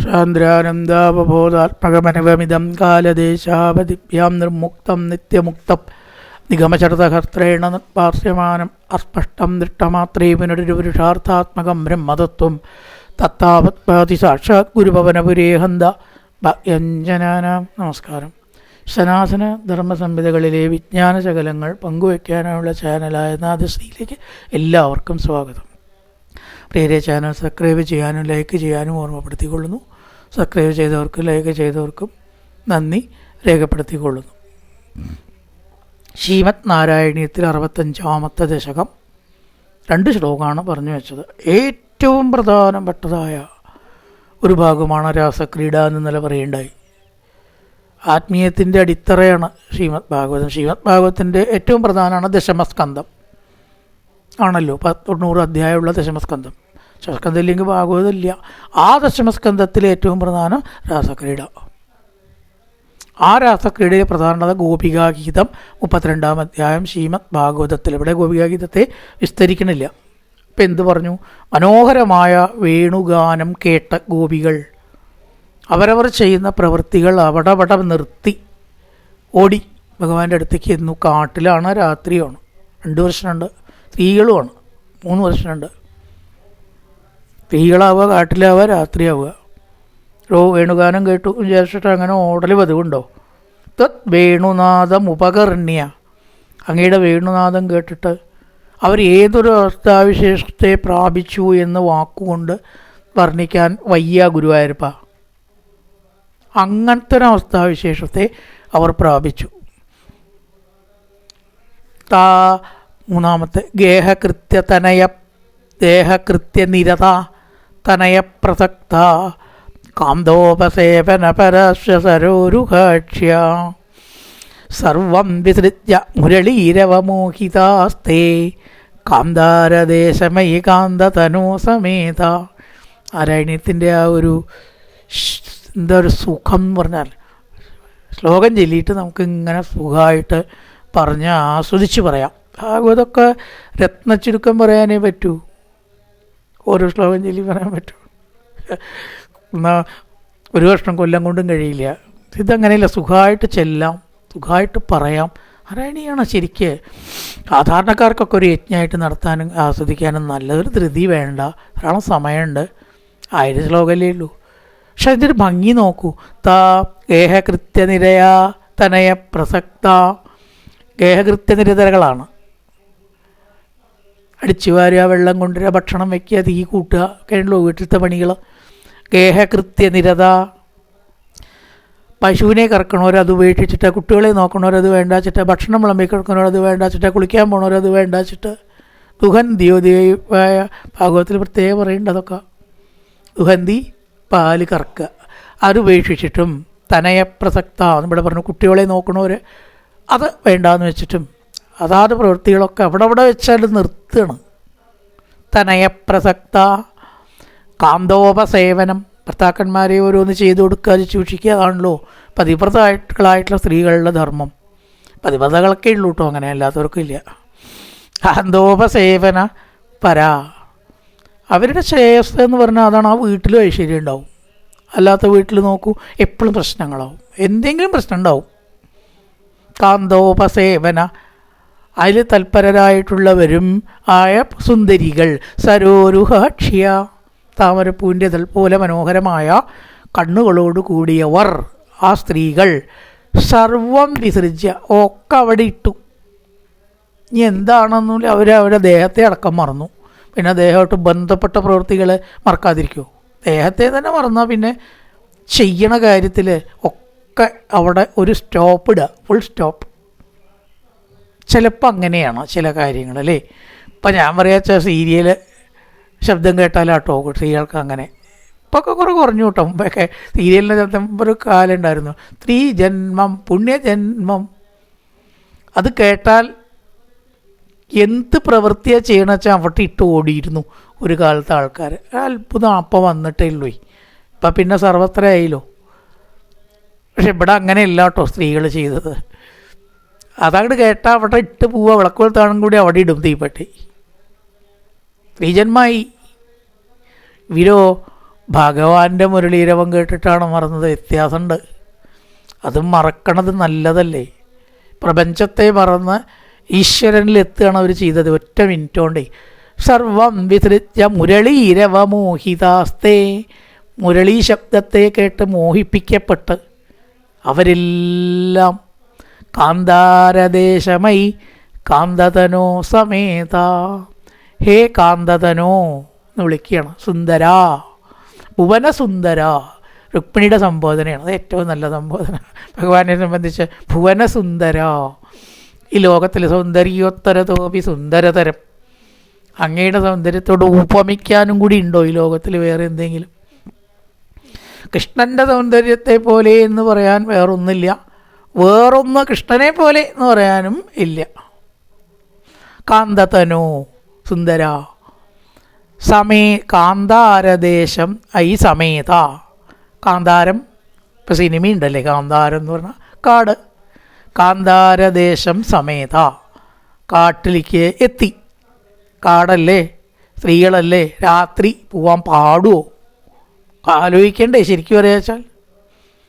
സാന്ദ്രാനന്ദാവബോധാത്മകമനവമിതം കാലദേശാവതിഭ്യാം നിർമുക്തം നിത്യമുക്തം നിഗമചരിതഹർത്രേണ പാർശ്യമാനം അസ്പഷ്ടം ദൃഷ്ടമാത്രേ പുനരുപുരുഷാർത്ഥാത്മകം ബ്രഹ്മതത്വം തത്താവത്പാതി സാക്ഷാത് ഗുരുഭവനപുരേഹന്ത ഭയഞ്ജനാനാം. നമസ്കാരം. സനാതന ധർമ്മസംഹിതകളിലെ വിജ്ഞാനശകലങ്ങൾ പങ്കുവയ്ക്കാനുള്ള ചാനലായ നാദശ്രീയിലേക്ക് എല്ലാവർക്കും സ്വാഗതം. പ്രിയരെ, ചാനൽ സബ്സ്ക്രൈബ് ചെയ്യാനും ലൈക്ക് ചെയ്യാനും ഓർമ്മപ്പെടുത്തിക്കൊള്ളുന്നു. സബ്സ്ക്രൈബ് ചെയ്തവർക്കും ലൈക്ക് ചെയ്തവർക്കും നന്ദി രേഖപ്പെടുത്തിക്കൊള്ളുന്നു. ശ്രീമദ് നാരായണീയത്തിൽ 65-ാമത്തെ ദശകം 2 ശ്ലോകമാണ് പറഞ്ഞു വെച്ചത്. ഏറ്റവും പ്രധാനപ്പെട്ടതായ ഒരു ഭാഗമാണ് രാസക്രീഡ എന്ന് ഇന്നലെ പറയുണ്ടായി. ആത്മീയത്തിൻ്റെ അടിത്തറയാണ് ശ്രീമദ് ഭാഗവതം. ശ്രീമദ് ഭാഗവതത്തിൻ്റെ ഏറ്റവും പ്രധാനമാണ് ദശമസ്കന്ധം ആണല്ലോ. 90 അധ്യായമുള്ള ദശമസ്കന്ധം. ദശമസ്കന്ധം ഇല്ലെങ്കിൽ ഭാഗവതം ഇല്ല. ആ ദശമസ്കന്ധത്തിലെ ഏറ്റവും പ്രധാനം രാസക്രീഡ. ആ രാസക്രീഡയിലെ പ്രധാനത ഗോപികാഗീതം 32-ാം അധ്യായം ശ്രീമദ് ഭാഗവതത്തിൽ. ഇവിടെ ഗോപികാഗീതത്തെ വിസ്തരിക്കണില്ല. ഇപ്പം എന്ത് പറഞ്ഞു? മനോഹരമായ വേണുഗാനം കേട്ട ഗോപികൾ അവരവർ ചെയ്യുന്ന പ്രവൃത്തികൾ അവിടെ നിർത്തി ഓടി ഭഗവാന്റെ അടുത്തേക്ക് എന്നു. കാട്ടിലാണ്, രാത്രിയാണ്, 2 വർഷമുണ്ട്. സ്ത്രീകളുമാണ്, 3 വർഷമുണ്ട്. സ്ത്രീകളാവുക, കാട്ടിലാവുക, രാത്രിയാവുക. വേണുഗാനം കേട്ടു വിചാരിച്ചിട്ട് അങ്ങനെ ഓടൽ പതിവുണ്ടോ? തത് വേണുനാദം ഉപകർണ്യ, അങ്ങയുടെ വേണുനാദം കേട്ടിട്ട് അവർ ഏതൊരു അവസ്ഥാവിശേഷത്തെ പ്രാപിച്ചു എന്ന് വാക്കുകൊണ്ട് വർണ്ണിക്കാൻ വയ്യ ഗുരുവായൂരപ്പ. അങ്ങനത്തെ ഒരു അവസ്ഥാവിശേഷത്തെ അവർ പ്രാപിച്ചു. മൂന്നാമത്തെ ദേഹകൃത്യനിരത തനയപ്രസക്ത കാന്തോപസേവന പരശ്വസരോരുഹാക്ഷ്യ സർവം വിസൃജ്യ മുരളീരവമോഹിതാസ്തേ കാന്താരദേശമയി കാന്തതനോ സമേത. നാരായണീയത്തിൻ്റെ ആ ഒരു എന്താ ഒരു സുഖം എന്ന് പറഞ്ഞാൽ, ശ്ലോകം ചൊല്ലിയിട്ട് നമുക്ക് ഇങ്ങനെ സുഖമായിട്ട് പറഞ്ഞ് ആസ്വദിച്ച് പറയാം. ഭാഗവതമൊക്കെ രത്നച്ചുരുക്കം പറയാനേ പറ്റൂ, ഓരോ ശ്ലോകം ചൊല്ലി പറയാൻ പറ്റൂ. എന്നാൽ ഒരു വർഷം കൊല്ലം കൊണ്ടും കഴിയില്ല. ഇതങ്ങനെയല്ല, സുഖമായിട്ട് ചെല്ലാം, സുഖമായിട്ട് പറയാം. നാരായണീയാണ് ശരിക്ക് സാധാരണക്കാർക്കൊക്കെ ഒരു യജ്ഞമായിട്ട് നടത്താനും ആസ്വദിക്കാനും നല്ലതൊരു ധൃതി വേണ്ട, ധാരാളം സമയമുണ്ട്. 1000 ശ്ലോകമല്ലേ ഉള്ളൂ. പക്ഷെ അതിൻ്റെ ഒരു ഭംഗി നോക്കൂ. ഗേഹകൃത്യനിരയാ തനയ പ്രസക്ത. ഗേഹകൃത്യനിരതകളാണ്. അടിച്ചു വാരുക, വെള്ളം കൊണ്ടുവരിക, ഭക്ഷണം വയ്ക്കുക, തീ കൂട്ടുക ഒക്കെയുള്ളൂ വീട്ടിലത്തെ പണികൾ. ഗേഹകൃത്യനിരത. പശുവിനെ കറക്കണവരത് ഉപേക്ഷിച്ചിട്ട്, കുട്ടികളെ നോക്കണവരത് വേണ്ടാച്ചിട്ട്, ഭക്ഷണം വിളമ്പി കിടക്കണവരത് വേണ്ടാച്ചിട്ട്, കുളിക്കാൻ പോണവരത് വേണ്ടാച്ചിട്ട്. ദുഹന്തിയോ ദേവായ ഭാഗവത്തിൽ പ്രത്യേകം പറയുന്നുണ്ട് അതൊക്കെ. ദുഹന്തി പാല് കറക്കുക, അത് ഉപേക്ഷിച്ചിട്ടും തനയപ്രസക്ത നമ്മുടെ പറഞ്ഞു. കുട്ടികളെ നോക്കണവർ അത് വേണ്ടാന്ന് വെച്ചിട്ടും അതാത് പ്രവൃത്തികളൊക്കെ അവിടെ വെച്ചാൽ നിർത്തുകയാണ്. തനയപ്രസക്ത കാന്തോപസേവനം. ഭർത്താക്കന്മാരെ ഓരോന്ന് ചെയ്തു കൊടുക്കാതെ സൂക്ഷിക്കുക, അതാണല്ലോ പതിവ്രതകളായിട്ടുള്ള സ്ത്രീകളുടെ ധർമ്മം. പതിവ്രതകളൊക്കെ ഉള്ളൂ കേട്ടോ, അങ്ങനെ അല്ലാത്തവർക്കും ഇല്ല. കാന്തോപസേവന പരാ. അവരുടെ ശ്രേയസ് എന്ന് പറഞ്ഞാൽ അതാണ്. ആ വീട്ടിലും ഐശ്വര്യം ഉണ്ടാവും. അല്ലാത്ത വീട്ടിൽ നോക്കൂ, എപ്പോഴും പ്രശ്നങ്ങളാവും, എന്തെങ്കിലും പ്രശ്നം ഉണ്ടാവും. കാന്തോപസേവന, അതിൽ തൽപരരായിട്ടുള്ളവരും ആയ സുന്ദരികൾ. സരോരുഹാക്ഷ്യ, താമരപ്പൂവിൻ്റെ പോലെ മനോഹരമായ കണ്ണുകളോട് കൂടിയവർ, ആ സ്ത്രീകൾ. സർവം വിസൃജ്യ, ഒക്കെ അവിടെ ഇട്ടു. ഇനി എന്താണെന്നില്ല, അവരുടെ ദേഹത്തെ അടക്കം മറന്നു. പിന്നെ ദേഹമായിട്ട് ബന്ധപ്പെട്ട പ്രവൃത്തികൾ മറക്കാതിരിക്കുമോ? ദേഹത്തെ തന്നെ മറന്നാൽ പിന്നെ ചെയ്യണ കാര്യത്തിൽ ഒക്കെ അവിടെ ഒരു സ്റ്റോപ്പ് ഇടുക, ഫുൾ സ്റ്റോപ്പ്. ചിലപ്പോൾ അങ്ങനെയാണ് ചില കാര്യങ്ങൾ അല്ലേ. ഇപ്പം ഞാൻ പറയാച്ച സീരിയൽ ശബ്ദം കേട്ടാലാട്ടോ സ്ത്രീകൾക്ക് അങ്ങനെ. ഇപ്പൊക്കെ കുറേ കുറഞ്ഞു കേട്ടോ. മുമ്പൊക്കെ സീരിയലിൻ്റെ ശബ്ദം ഒരു കാലം ഉണ്ടായിരുന്നു. 3 ജന്മം പുണ്യജന്മം. അത് കേട്ടാൽ എന്ത് പ്രവൃത്തിയാണ് ചെയ്യണമെന്ന് വെച്ചാൽ അവിടെ ഇട്ട് ഓടിയിരുന്നു ഒരു കാലത്തെ ആൾക്കാർ. അത്ഭുതം. അപ്പം വന്നിട്ടേ ഉള്ളൂ. ഇപ്പം പിന്നെ സർവത്ര ആയില്ലോ. പക്ഷെ ഇവിടെ അങ്ങനെയല്ല കേട്ടോ സ്ത്രീകൾ ചെയ്തത്. അതങ്ങോട്ട് കേട്ടാൽ അവിടെ ഇട്ട് പോവുക, വിളക്കുകൾ താണും കൂടി അവിടെ ഇടും തീപ്പെട്ടി. 3 ജന്മമായി. ഇവരോ ഭഗവാന്റെ മുരളീരവം കേട്ടിട്ടാണ് മറന്നത്. വ്യത്യാസമുണ്ട്. അതും മറക്കണത് നല്ലതല്ലേ? പ്രപഞ്ചത്തെ മറന്ന് ഈശ്വരനിലെത്തുകയാണ് അവർ ചെയ്തത്. ഒറ്റ മിനിറ്റ് കൊണ്ടേ. സർവം വിസൃജ്യ മുരളീരവമോഹിതാസ്തേ. മുരളീ ശബ്ദത്തെ കേട്ട് മോഹിപ്പിക്കപ്പെട്ട് അവരെല്ലാം കാന്താരദേശമയി കാന്തതനോ സമേത. ഹേ കാന്തതനോ എന്ന് വിളിക്കുകയാണ്. സുന്ദര, ഭുവനസുന്ദര. രുക്മിണിയുടെ സംബോധനയാണ്. അത് ഏറ്റവും നല്ല സംബോധന ഭഗവാനെ സംബന്ധിച്ച്. ഭുവനസുന്ദര, ഈ ലോകത്തിലെ സൗന്ദര്യോത്തരതോപി സുന്ദരതരം. അങ്ങയുടെ സൗന്ദര്യത്തോട് ഉപമിക്കാനും കൂടി ഉണ്ടോ ഈ ലോകത്തിൽ വേറെ എന്തെങ്കിലും? കൃഷ്ണൻ്റെ സൗന്ദര്യത്തെ പോലെ എന്ന് പറയാൻ വേറൊന്നില്ല. വേറൊന്ന് കൃഷ്ണനെ പോലെ എന്ന് പറയാനും ഇല്ല. കാന്തതനോ സുന്ദര സമേ കാന്താരദേശം ഐ സമേത. കാന്താരം, ഇപ്പോൾ സിനിമയുണ്ടല്ലേ കാന്താരം എന്ന് പറഞ്ഞാൽ കാട്. കാന്താരദേശം സമേത, കാട്ടിലേക്ക് എത്തി. കാടല്ലേ, സ്ത്രീകളല്ലേ, രാത്രി പോവാൻ പാടുമോ? ആലോചിക്കണ്ടേ ശരിക്കും പറയാച്ചാൽ.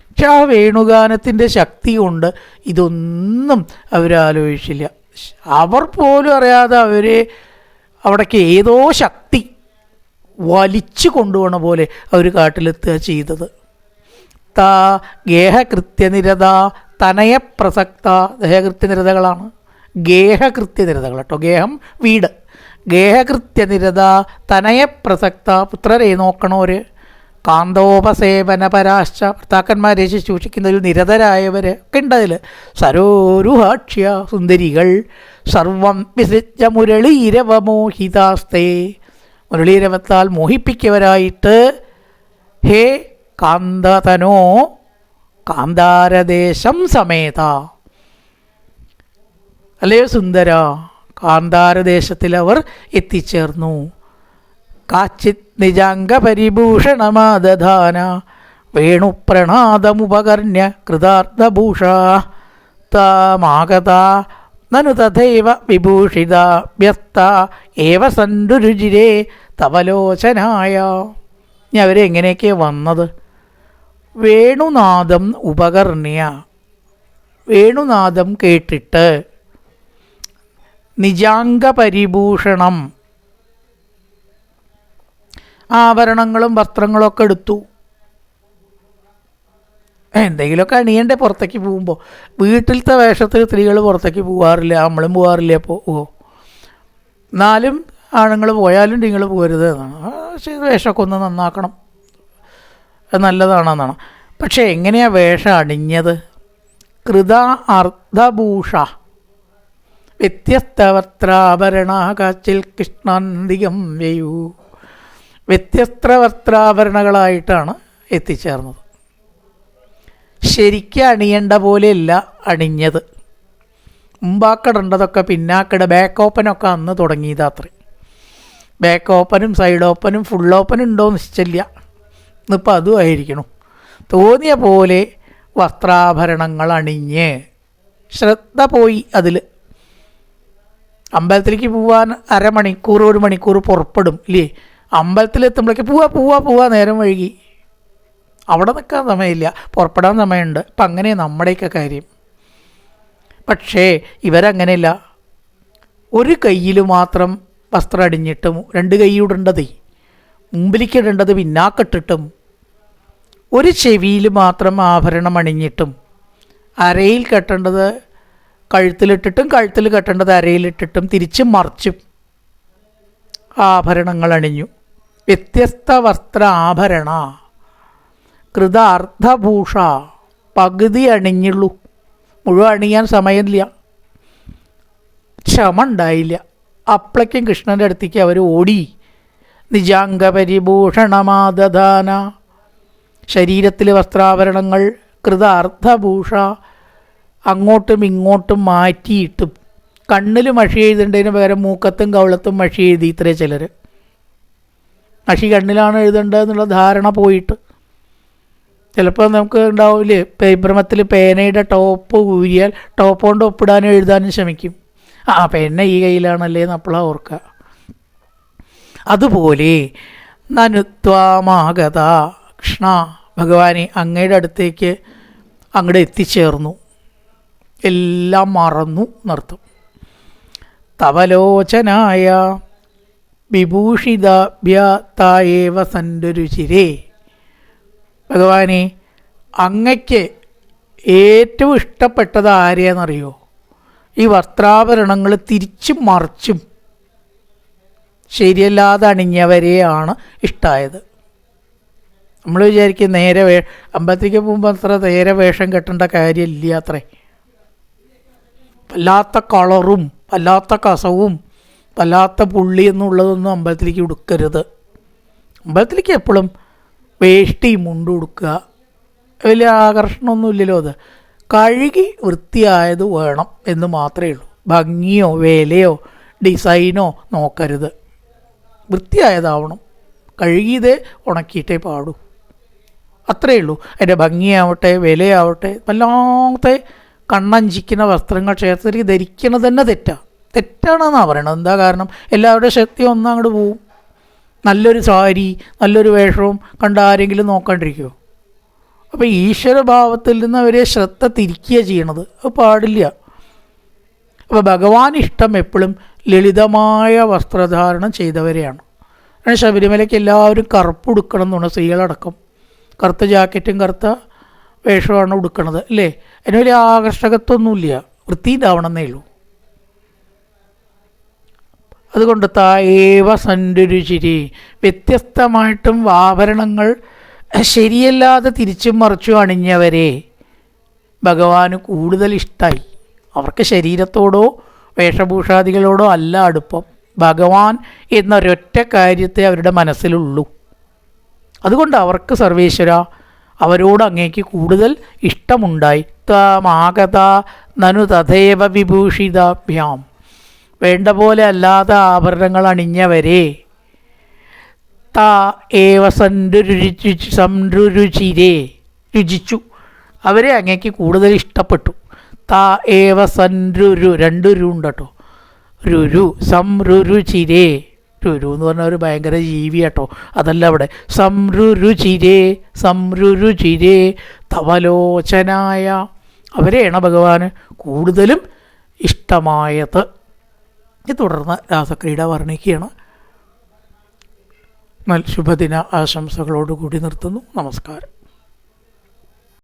പക്ഷെ ആ വേണുഗാനത്തിൻ്റെ ശക്തി കൊണ്ട് ഇതൊന്നും അവരാലോചിച്ചില്ല. അവർ പോലും അറിയാതെ അവരെ അവിടേക്ക് ഏതോ ശക്തി വലിച്ചു കൊണ്ടുപോകണ പോലെ അവർ കാട്ടിലെത്തുക ചെയ്തത്. താ ഗേഹകൃത്യനിരത തനയപ്രസക്ത. ദേഹകൃത്യനിരതകളാണ്, ഗേഹകൃത്യനിരതകൾ കേട്ടോ. ഗേഹം വീട്. ഗേഹകൃത്യനിരത തനയപ്രസക്ത. പുത്രരെ നോക്കണവർ. കാന്തോപസേവനപരാശ്ച. ഭർത്താക്കന്മാരെ ശുശ്രൂഷിക്കുന്നതിൽ നിരതരായവർ ഒക്കെ ഉണ്ട് അതിൽ. സരോരുഹാക്ഷ്യ സുന്ദരികൾ. സർവം വിസൃജ്യ മുരളീരവമോഹിതാസ്തേ. മുരളീരവത്താൽ മോഹിപ്പിക്കവരായിട്ട് ഹേ കാന്തതനോ കാന്താരദേശം സമേത. അല്ലയോ സുന്ദര, കാന്താരദേശത്തിൽ അവർ എത്തിച്ചേർന്നു. കാച്ചിത് നിജാംഗപരിഭൂഷണമാദധാന വേണുപ്രണാദമുപകർണ്യ കൃതാർത്ഥഭൂഷ താമാഗത നനു തഥൈവ വിഭൂഷിത വ്യസ്ത ഏവ സന്തുരുചിരേ തവലോചനായ. ഇനി അവരെങ്ങനെയൊക്കെയാണ് വന്നത്? വേണുനാദം ഉപകർണ്യ, വേണുനാദം കേട്ടിട്ട്. നിജാംഗപരിഭൂഷണം, ആഭരണങ്ങളും വസ്ത്രങ്ങളൊക്കെ എടുത്തു. എന്തെങ്കിലുമൊക്കെ അണിയണ്ടേ പുറത്തേക്ക് പോകുമ്പോൾ? വീട്ടിലത്തെ വേഷത്തിൽ സ്ത്രീകൾ പുറത്തേക്ക് പോകാറില്ല, നമ്മളും പോകാറില്ല. അപ്പോൾ എന്നാലും ആണുങ്ങൾ പോയാലും നിങ്ങൾ പോകരുത് എന്നാണ്. വേഷമൊക്കെ ഒന്ന് നന്നാക്കണം, അത് നല്ലതാണെന്നാണ്. പക്ഷേ എങ്ങനെയാണ് വേഷം അണിഞ്ഞത്? കൃത അർദ്ധഭൂഷ വ്യത്യസ്ത വസ്ത്രാഭരണ കാച്ചിൽ കൃഷ്ണാന്തികം വ്യയൂ. വ്യത്യസ്ത വസ്ത്രാഭരണങ്ങളായിട്ടാണ് എത്തിച്ചേർന്നത്. ശരിക്കും അണിയേണ്ട പോലെയല്ല അണിഞ്ഞത്. മുമ്പാക്കിടേണ്ടതൊക്കെ പിന്നാക്കിട. ബാക്ക് ഓപ്പനൊക്കെ അന്ന് തുടങ്ങിയതാത്രേ. ബാക്ക് ഓപ്പനും സൈഡ് ഓപ്പനും ഫുൾ ഓപ്പനും ഉണ്ടോ നിശ്ചയില്ല. ഇന്നിപ്പോൾ അതും ആയിരിക്കണം. തോന്നിയ പോലെ വസ്ത്രാഭരണങ്ങൾ അണിഞ്ഞ് ശ്രദ്ധ പോയി അതിൽ. അമ്പലത്തിലേക്ക് പോകാൻ അരമണിക്കൂർ 1 മണിക്കൂർ പുറപ്പെടും ഇല്ലേ? അമ്പലത്തിലെത്തുമ്പോഴേക്ക് പോവാ നേരം വൈകി. അവിടെ നിൽക്കാൻ സമയമില്ല, പുറപ്പെടാൻ സമയമുണ്ട്. അപ്പം അങ്ങനെ നമ്മുടെയൊക്കെ കാര്യം. പക്ഷേ ഇവരങ്ങനെയല്ല. ഒരു കയ്യിൽ മാത്രം വസ്ത്രം അടിഞ്ഞിട്ടും 2 കൈയിടേണ്ടതേ മുമ്പിലേക്ക് ഇടേണ്ടത് പിന്നാക്കിട്ടിട്ടും, ഒരു ചെവിയിൽ മാത്രം ആഭരണം അണിഞ്ഞിട്ടും, അരയിൽ കെട്ടേണ്ടത് കഴുത്തിലിട്ടിട്ടും കഴുത്തിൽ കെട്ടേണ്ടത് അരയിലിട്ടിട്ടും തിരിച്ചും മറിച്ചും ആഭരണങ്ങൾ അണിഞ്ഞു. വ്യത്യസ്ത വസ്ത്ര ആഭരണ കൃത അർദ്ധഭൂഷ. പകുതി അണിഞ്ഞുള്ളൂ, മുഴുവൻ അണിയാൻ സമയമില്ല, ക്ഷമ ഉണ്ടായില്ല. അപ്പളേക്കും കൃഷ്ണൻ്റെ അടുത്തേക്ക് അവർ ഓടി. നിജാംഗപരിഭൂഷണമാദധാന. ശരീരത്തിലെ വസ്ത്രാഭരണങ്ങൾ കൃത അർദ്ധഭൂഷ. അങ്ങോട്ടും ഇങ്ങോട്ടും മാറ്റിയിട്ടും. കണ്ണിൽ മഷി എഴുതേണ്ടതിന് പകരം മൂക്കത്തും കവളത്തും മഷി എഴുതി ഇത്രേ ചിലർ. മഷി കണ്ണിലാണ് എഴുതേണ്ടതെന്നുള്ള ധാരണ പോയിട്ട്. ചിലപ്പോൾ നമുക്ക് ഉണ്ടാവില്ലേ, പേപ്പർമത്തിൽ പേനയുടെ ടോപ്പ് ഊരിയാൽ ടോപ്പ് കൊണ്ട് ഒപ്പിടാനും എഴുതാനും ശ്രമിക്കും. പേന ഈ കയ്യിലാണല്ലേ എന്ന് അപ്പോഴാണ് ഓർക്കുക. അതുപോലെ നനുത്വാമാഗത കൃഷ്ണ, ഭഗവാനെ അങ്ങയുടെ അടുത്തേക്ക് അങ്ങോട്ട് എത്തിച്ചേർന്നു, എല്ലാം മറന്നു എന്നർത്ഥം. തവലോചനായ വിഭൂഷിതാഭ്യതായേവ സന്തുരുചിരേ, ഭഗവാനെ അങ്ങയ്ക്ക് ഏറ്റവും ഇഷ്ടപ്പെട്ടത് ആരെയാണെന്നറിയോ? ഈ വസ്ത്രാഭരണങ്ങൾ തിരിച്ചും മറിച്ചും ശരിയല്ലാതെ അണിഞ്ഞവരെയാണ് ഇഷ്ടമായത്. നമ്മൾ വിചാരിക്കും നേരെ അമ്പലത്തിലേക്ക് പോകുമ്പോൾ അത്ര നേരെ വേഷം കെട്ടേണ്ട കാര്യമില്ല അത്രേ. വല്ലാത്ത കളറും വല്ലാത്ത കസവും വല്ലാത്ത പുള്ളി എന്നുള്ളതൊന്നും അമ്പലത്തിലേക്ക് ഉടുക്കരുത്. അമ്പലത്തിലേക്ക് എപ്പോഴും വേഷ്ടി മുണ്ട് ഉടുക്കുക, വലിയ ആകർഷണമൊന്നുമില്ലല്ലോ. അത് കഴുകി വൃത്തിയായത് വേണം എന്ന് മാത്രമേ ഉള്ളൂ. ഭംഗിയോ വേലയോ ഡിസൈനോ നോക്കരുത്, വൃത്തിയായതാവണം. കഴുകിയതേ ഉണക്കിയിട്ടേ പാടൂ, അത്രയേ ഉള്ളൂ. അതിൻ്റെ ഭംഗിയാവട്ടെ വിലയാവട്ടെ വല്ലാത്ത കണ്ണഞ്ചിക്കുന്ന വസ്ത്രങ്ങൾ ക്ഷേത്രത്തിൽ ധരിക്കണത് തന്നെ തെറ്റാണെന്നാണ് പറയണത്. എന്താ കാരണം? എല്ലാവരുടെയും ശക്തി ഒന്നും അങ്ങോട്ട് പോവും. നല്ലൊരു സാരി നല്ലൊരു വേഷവും കണ്ട ആരെങ്കിലും നോക്കാണ്ടിരിക്കുമോ? അപ്പോൾ ഈശ്വരഭാവത്തിൽ നിന്ന് അവരെ ശ്രദ്ധ തിരിക്കുക ചെയ്യണത് അത് പാടില്ല. അപ്പോൾ ഭഗവാൻ ഇഷ്ടം എപ്പോഴും ലളിതമായ വസ്ത്രധാരണം ചെയ്തവരെയാണ്. ശബരിമലയ്ക്ക് എല്ലാവരും കറുപ്പ് ഉടുക്കണം എന്നാണ്, സ്ത്രീകളടക്കം. കറുത്ത ജാക്കറ്റും കറുത്ത വേഷമാണ് ഉടുക്കണത് അല്ലേ? അതിന് വലിയ ആകർഷകത്വമൊന്നുമില്ല, വൃത്തിയിലാവണമെന്നേ ഉള്ളൂ. അതുകൊണ്ട് തായേവ സന്തുരുചിരി, വ്യത്യസ്തമായിട്ടും ആഭരണങ്ങൾ ശരിയല്ലാതെ തിരിച്ചും മറിച്ചും അണിഞ്ഞവരെ ഭഗവാന് കൂടുതൽ ഇഷ്ടമായി. അവർക്ക് ശരീരത്തോടോ വേഷഭൂഷാദികളോടോ അല്ല അടുപ്പം, ഭഗവാൻ എന്നൊരൊറ്റ കാര്യത്തെ അവരുടെ മനസ്സിലുള്ളൂ. അതുകൊണ്ട് അവർക്ക് സർവേശ്വര അവരോട് അങ്ങേക്ക് കൂടുതൽ ഇഷ്ടമുണ്ടായി. താമാഗത നനു തഥേവ വിഭൂഷിതാഭ്യാം, വേണ്ട പോലെ അല്ലാതെ ആഭരണങ്ങൾ അണിഞ്ഞവരെ താ ഏവ സംരുചിരേ, രുചിച്ചു, അവരെ അങ്ങേക്ക് കൂടുതൽ ഇഷ്ടപ്പെട്ടു. താ ഏവ സൻരുരു, രണ്ട് രു ഉണ്ട് കേട്ടോ, രുരു സംരുചിരേ. രുരു എന്ന് പറഞ്ഞാൽ ഒരു ഭയങ്കര ജീവി കേട്ടോ, അതല്ല അവിടെ. സംരുചിരേ തവലോചനായ, അവരെയാണ് ഭഗവാന് കൂടുതലും ഇഷ്ടമായത്. തുടർന്ന് രാസക്രീഡ വർണ്ണിക്കുകയാണ്. ശുഭദിന ആശംസകളോടുകൂടി നിർത്തുന്നു. നമസ്കാരം.